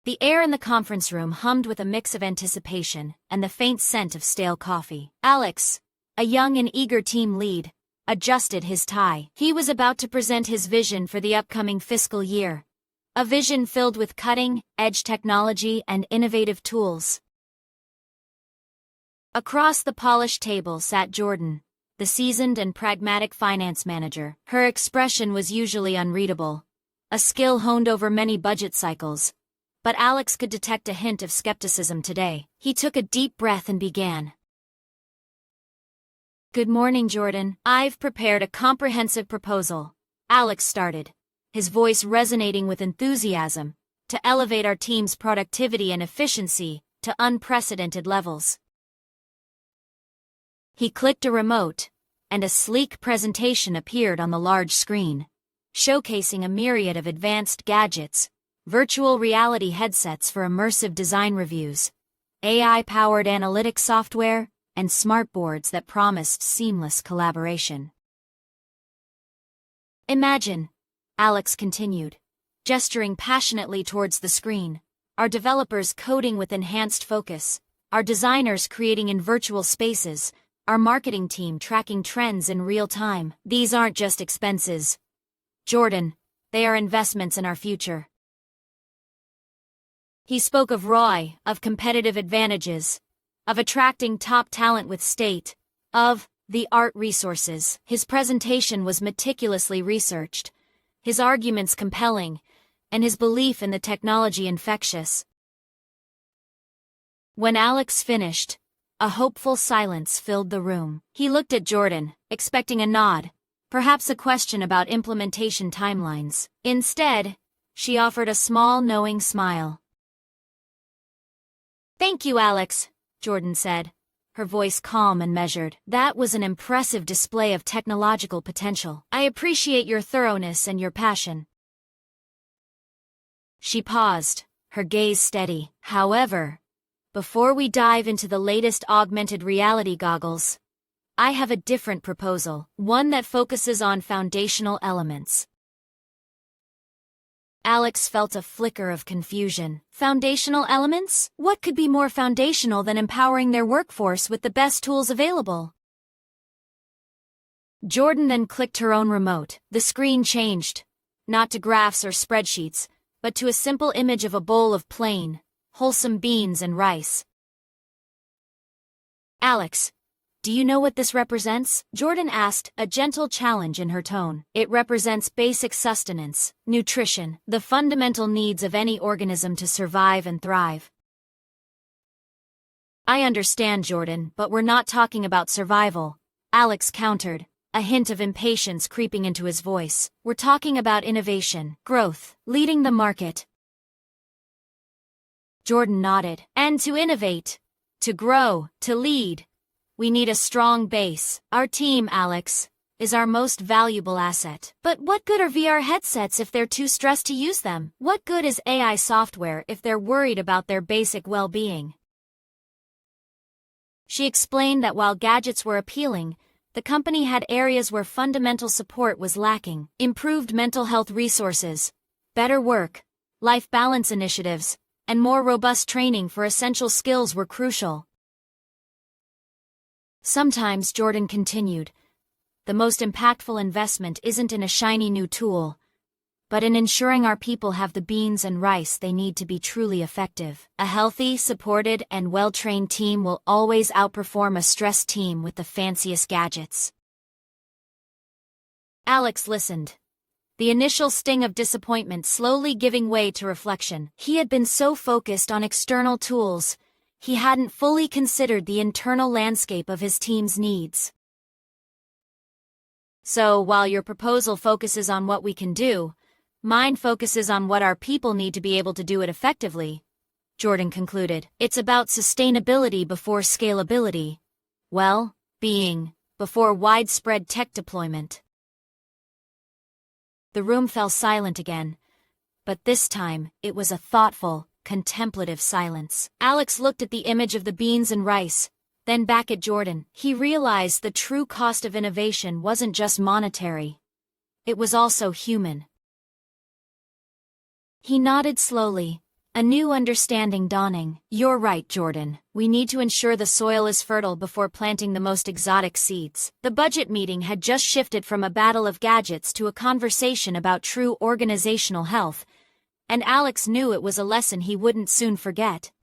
The air in the conference room hummed with a mix of anticipation and the faint scent of stale coffee. Alex, a young and eager team lead, adjusted his tie. He was about to present his vision for the upcoming fiscal year. A vision filled with cutting-edge technology and innovative tools. Across the polished table sat Jordan, the seasoned and pragmatic finance manager. Her expression was usually unreadable, a skill honed over many budget cycles. But Alex could detect a hint of skepticism today. He took a deep breath and began. "Good morning, Jordan. I've prepared a comprehensive proposal," Alex started, his voice resonating with enthusiasm, "to elevate our team's productivity and efficiency to unprecedented levels." He clicked a remote, and a sleek presentation appeared on the large screen, showcasing a myriad of advanced gadgets, virtual reality headsets for immersive design reviews, AI-powered analytics software, and smartboards that promised seamless collaboration. "Imagine," Alex continued, gesturing passionately towards the screen, "our developers coding with enhanced focus, our designers creating in virtual spaces, our marketing team tracking trends in real time. These aren't just expenses, Jordan, they are investments in our future." He spoke of ROI, of competitive advantages, of attracting top talent with state-of-the-art resources. His presentation was meticulously researched, his arguments compelling, and his belief in the technology infectious. When Alex finished, a hopeful silence filled the room. He looked at Jordan, expecting a nod, perhaps a question about implementation timelines. Instead, she offered a small, knowing smile. "Thank you, Alex," Jordan said, her voice calm and measured. "That was an impressive display of technological potential. I appreciate your thoroughness and your passion." She paused, her gaze steady. "However, before we dive into the latest augmented reality goggles, I have a different proposal, one that focuses on foundational elements." Alex felt a flicker of confusion. Foundational elements? What could be more foundational than empowering their workforce with the best tools available? Jordan then clicked her own remote. The screen changed, not to graphs or spreadsheets, but to a simple image of a bowl of plain, wholesome beans and rice. "Alex, do you know what this represents?" Jordan asked, a gentle challenge in her tone. "It represents basic sustenance, nutrition, the fundamental needs of any organism to survive and thrive." "I understand, Jordan, but we're not talking about survival," Alex countered, a hint of impatience creeping into his voice. "We're talking about innovation, growth, leading the market." Jordan nodded. "And to innovate, to grow, to lead, we need a strong base. Our team, Alex, is our most valuable asset." "But what good are VR headsets if they're too stressed to use them? What good is AI software if they're worried about their basic well-being?" She explained that while gadgets were appealing, the company had areas where fundamental support was lacking. Improved mental health resources, better work-life balance initiatives, and more robust training for essential skills were crucial. "Sometimes," Jordan continued, "the most impactful investment isn't in a shiny new tool, but in ensuring our people have the beans and rice they need to be truly effective. A healthy, supported, and well-trained team will always outperform a stressed team with the fanciest gadgets." Alex listened, the initial sting of disappointment slowly giving way to reflection. He had been so focused on external tools, he hadn't fully considered the internal landscape of his team's needs. "So, while your proposal focuses on what we can do, mine focuses on what our people need to be able to do it effectively," Jordan concluded. "It's about sustainability before scalability, well-being before widespread tech deployment." The room fell silent again, but this time it was a thoughtful, contemplative silence. Alex looked at the image of the beans and rice, then back at Jordan. He realized the true cost of innovation wasn't just monetary. It was also human. He nodded slowly, A new understanding dawning. You're right, Jordan. We need to ensure the soil is fertile before planting the most exotic seeds. The budget meeting had just shifted from a battle of gadgets to a conversation about true organizational health, and Alex knew it was a lesson he wouldn't soon forget.